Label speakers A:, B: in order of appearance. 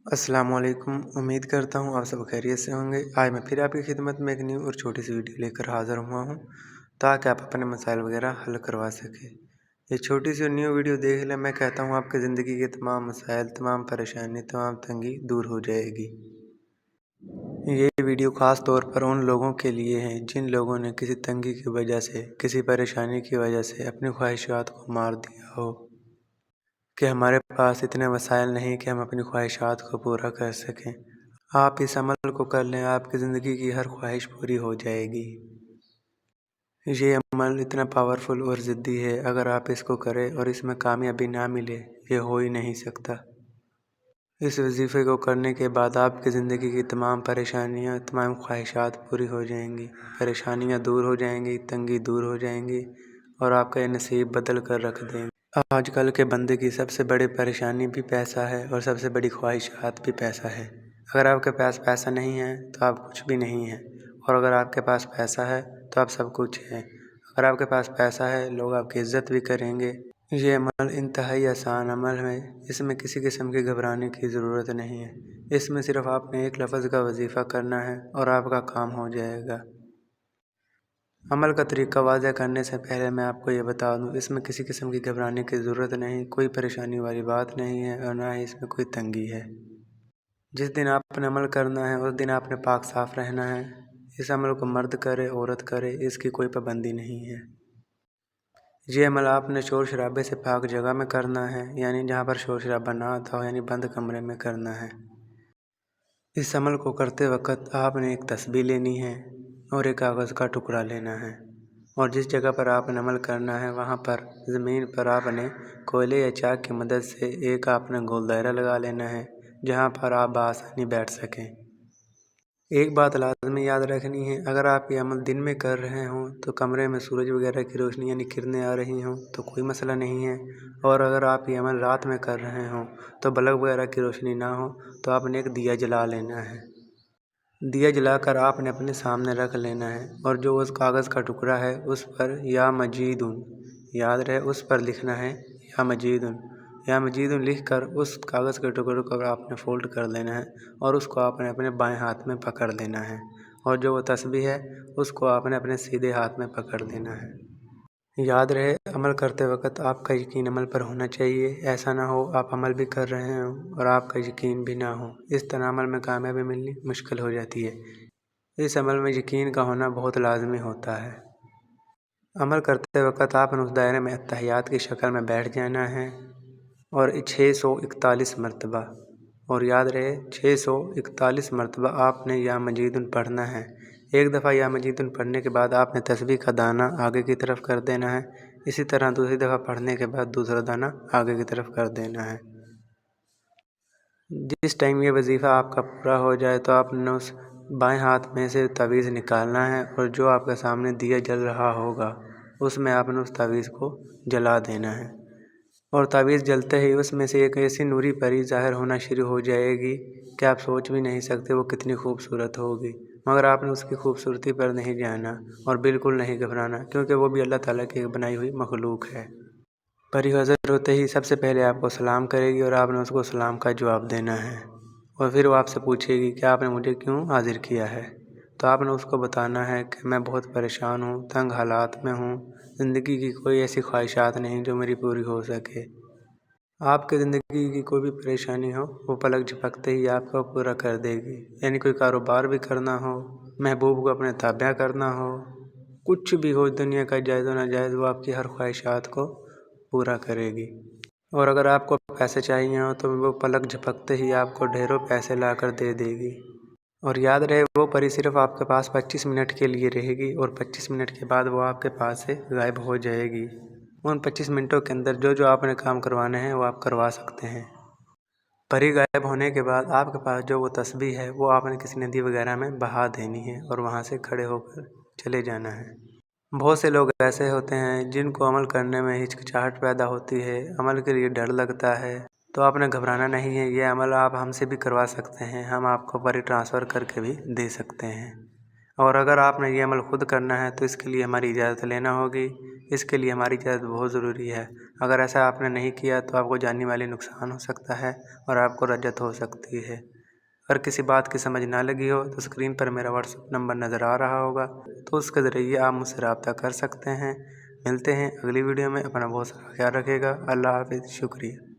A: अस्सलाम वालेकुम। उम्मीद करता हूँ आप सब खैरियत से होंगे। आज मैं फिर आपकी खिदमत में एक न्यू और छोटी सी वीडियो लेकर हाज़िर हुआ हूँ ताकि आप अपने मसाइल वगैरह हल करवा सकें। ये छोटी सी न्यू वीडियो देख लें, मैं कहता हूँ आपकी ज़िंदगी के तमाम मसाइल, तमाम परेशानी, तमाम तंगी दूर हो जाएगी। ये वीडियो ख़ास तौर पर उन लोगों के लिए है जिन लोगों ने किसी तंगी की वजह से, किसी परेशानी की वजह से अपनी ख्वाहिशात को मार दिया हो कि हमारे पास इतने वसाइल नहीं कि हम अपनी ख्वाहिशात को पूरा कर सकें। आप इस अमल को कर लें, आपकी ज़िंदगी की हर ख्वाहिश पूरी हो जाएगी। ये अमल इतना पावरफुल और ज़िद्दी है, अगर आप इसको करें और इसमें कामयाबी ना मिले, ये हो ही नहीं सकता। इस वजीफ़े को करने के बाद आपकी ज़िंदगी की तमाम परेशानियाँ, तमाम ख्वाहिशात पूरी हो जाएंगी, परेशानियाँ दूर हो जाएंगी, तंगी दूर हो जाएंगी और आपका ये नसीब बदल कर रख देंगे। आजकल के बंदे की सबसे बड़ी परेशानी भी पैसा है और सबसे बड़ी ख्वाहिशात भी पैसा है। अगर आपके पास पैसा नहीं है तो आप कुछ भी नहीं हैं, और अगर आपके पास पैसा है तो आप सब कुछ हैं। अगर आपके पास पैसा है, लोग आपकी इज़्ज़त भी करेंगे। ये अमल इंतहाई आसान अमल है, इसमें किसी किस्म की घबराने की ज़रूरत नहीं है। इसमें सिर्फ़ आपने एक लफ्ज़ का वजीफ़ा करना है और आपका काम हो जाएगा। अमल का तरीका वाज़ह करने से पहले मैं आपको ये बता दूं, इसमें किसी किस्म की घबराने की ज़रूरत नहीं, कोई परेशानी वाली बात नहीं है और ना ही इसमें कोई तंगी है। जिस दिन आपने अमल करना है उस दिन आपने पाक साफ़ रहना है। इस अमल को मर्द करे, औरत करे, इसकी कोई पाबंदी नहीं है। ये अमल आपने शोर शराबे से पाक जगह में करना है, यानी जहाँ पर शोर शराबा ना आता हो, यानी बंद कमरे में करना है। इस अमल को करते वक्त आपने एक तस्बीह लेनी है और एक कागज़ का टुकड़ा लेना है, और जिस जगह पर आपने अमल करना है वहाँ पर ज़मीन पर आपने कोयले या चाक की मदद से एक आपने गोल दायरा लगा लेना है जहाँ पर आप बआसानी बैठ सकें। एक बात लाजमी याद रखनी है, अगर आप ये अमल दिन में कर रहे हों तो कमरे में सूरज वगैरह की रोशनी यानी किरणें आ रही हों तो कोई मसला नहीं है, और अगर आप ये अमल रात में कर रहे हों तो बल्ब वगैरह की रोशनी ना हो तो आपने एक दिया जला लेना है। दिया जलाकर आपने अपने सामने रख लेना है, और जो उस कागज़ का टुकड़ा है उस पर या मजीदुन, याद रहे उस पर लिखना है या मजीदुन। या मजीदुन लिख कर उस कागज़ के टुकड़े को आपने फ़ोल्ड कर लेना है और उसको आपने अपने बाएं हाथ में पकड़ लेना है, और जो वो तस्बीह है उसको आपने अपने सीधे हाथ में पकड़ लेना है। याद रहे, अमल करते वक्त आपका यकीन अमल पर होना चाहिए। ऐसा ना हो आप अमल भी कर रहे हों और आपका यकीन भी ना हो, इस तरह अमल में कामयाबी मिलनी मुश्किल हो जाती है। इस अमल में यकीन का होना बहुत लाजमी होता है। अमल करते वक्त आपने उस दायरे में अत्तहियात की शक्ल में बैठ जाना है और 641 मरतबा, और याद रहे 641 मरतबा आपने या मजीदुन पढ़ना है। एक दफ़ा या मजीदुन पढ़ने के बाद आपने तस्बीह का दाना आगे की तरफ कर देना है। इसी तरह दूसरी दफ़ा पढ़ने के बाद दूसरा दाना आगे की तरफ कर देना है। जिस टाइम ये वजीफ़ा आपका पूरा हो जाए तो आपने उस बाएं हाथ में से तावीज़ निकालना है, और जो आपके सामने दिया जल रहा होगा उसमें आपने उस तावीज़ को जला देना है, और तावीज़ जलते ही उसमें से एक ऐसी नूरी परी ज़ाहिर होना शुरू हो जाएगी कि आप सोच भी नहीं सकते वो कितनी खूबसूरत होगी। मगर आपने उसकी खूबसूरती पर नहीं जाना और बिल्कुल नहीं घबराना, क्योंकि वो भी अल्लाह ताला की बनाई हुई मखलूक है। परी हज़र होते ही सबसे पहले आपको सलाम करेगी और आपने उसको सलाम का जवाब देना है, और फिर वो आपसे पूछेगी कि आपने मुझे क्यों हाज़िर किया है। तो आपने उसको बताना है कि मैं बहुत परेशान हूँ, तंग हालात में हूँ, ज़िंदगी की कोई ऐसी ख्वाहिशात नहीं जो मेरी पूरी हो सके। आपकी ज़िंदगी की कोई भी परेशानी हो वो पलक झपकते ही आपको पूरा कर देगी, यानी कोई कारोबार भी करना हो, महबूब को अपने ताबा करना हो, कुछ भी हो दुनिया का जायज़ व नाजायज़, वो आपकी हर ख्वाहिशात को पूरा करेगी। और अगर आपको पैसे चाहिए हो तो वो पलक झपकते ही आपको ढेरों पैसे ला कर दे देगी। और याद रहे, वो परी सिर्फ़ आपके पास 25 मिनट के लिए रहेगी और 25 मिनट के बाद वो आपके पास से गायब हो जाएगी। उन 25 मिनटों के अंदर जो जो आपने काम करवाने हैं वो आप करवा सकते हैं। परी गायब होने के बाद आपके पास जो वो तस्बीह है वो आपने किसी नदी वगैरह में बहा देनी है और वहाँ से खड़े होकर चले जाना है। बहुत से लोग ऐसे होते हैं जिनको अमल करने में हिचकिचाहट पैदा होती है, अमल के लिए डर लगता है, तो आपने घबराना नहीं है। ये अमल आप हमसे भी करवा सकते हैं, हम आपको परी ट्रांसफ़र करके भी दे सकते हैं। और अगर आपने ये अमल ख़ुद करना है तो इसके लिए हमारी इजाज़त लेना होगी, اس کے لیے ہماری اجازت بہت ضروری ہے۔ اگر ایسا آپ نے نہیں کیا تو آپ کو جانی مالی نقصان ہو سکتا ہے اور آپ کو رجعت ہو سکتی ہے۔ اگر کسی بات کی سمجھ نہ لگی ہو تو اسکرین پر میرا واٹس ایپ نمبر نظر آ رہا ہوگا، تو اس کے ذریعے آپ مجھ سے رابطہ کر سکتے ہیں۔ ملتے ہیں اگلی ویڈیو میں۔ اپنا بہت سارا خیال رکھے گا۔ اللہ حافظ۔ شکریہ۔